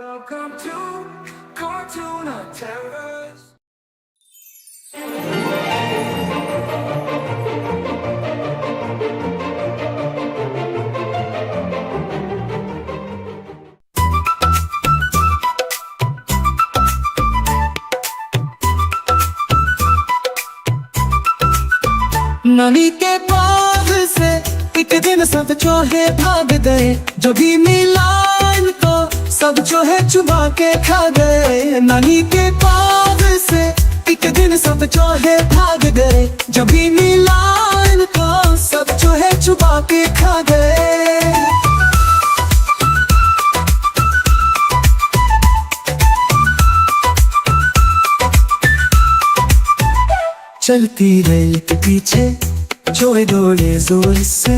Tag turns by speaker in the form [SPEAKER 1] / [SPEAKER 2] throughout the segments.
[SPEAKER 1] Welcome to Cartoon of Terrors.
[SPEAKER 2] नली के बाग से एक दिन सब चूहे भाग गए। जो भी मिला इनको सब चूहे चुबा के खा गए। नली के बाग से एक दिन सब चूहे भाग गए। जो भी मिला इनको सब चूहे चुबा के खा गए। चलती रेल के पीछे चूहे दौड़े जोर से,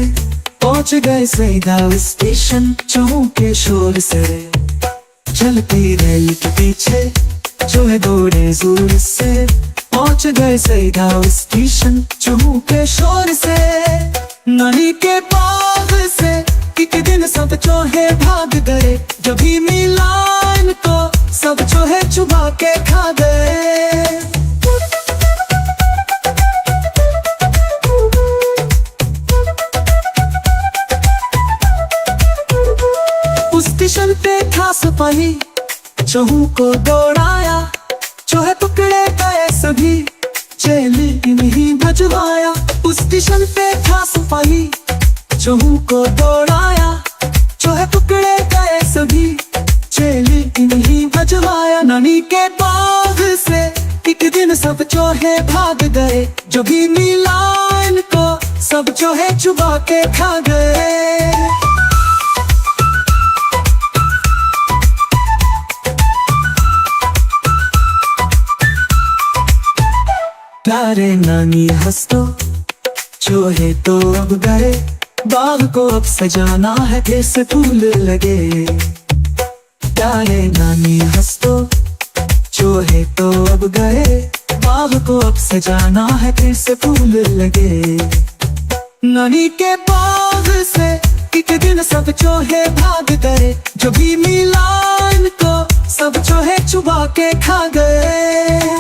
[SPEAKER 2] पहुंच गए सीधा स्टेशन चूहों के शोर से। चलती रेल के पीछे चूहे दौड़े जोर से, पहुंच गए सीधा स्टेशन चूहों के शोर से। नली के बाग से एक दिन सब चूहे भाग गए। जब भी मिला इनको सब चूहे चुबा के खा गए। स्टेशन पे था सिपाही, चूहों को दौड़ाया। चूहे पकड़े गए सभी, जेल नहीं भजवाया। उस स्टेशन पे था सिपाही, चूहों को दौड़ाया। चूहे पकड़े गए सभी, जेल नहीं भजवाया। नली के बाग से एक दिन सब चूहे भाग गए। जो भी मिला इनको सब चूहे चुबा के खा गए। प्यारे नानी हंस तो चूहे तो अब गए। बाग को अब सजाना है फिर से फूल लगे। प्यारे नानी हंस तो चूहे तो अब गए। बाग को अब सजाना है फिर से फूल लगे। नली के बाग से एक दिन सब चूहे भाग गए। जो भी मिला इनको सब चूहे चुबा के खा गए।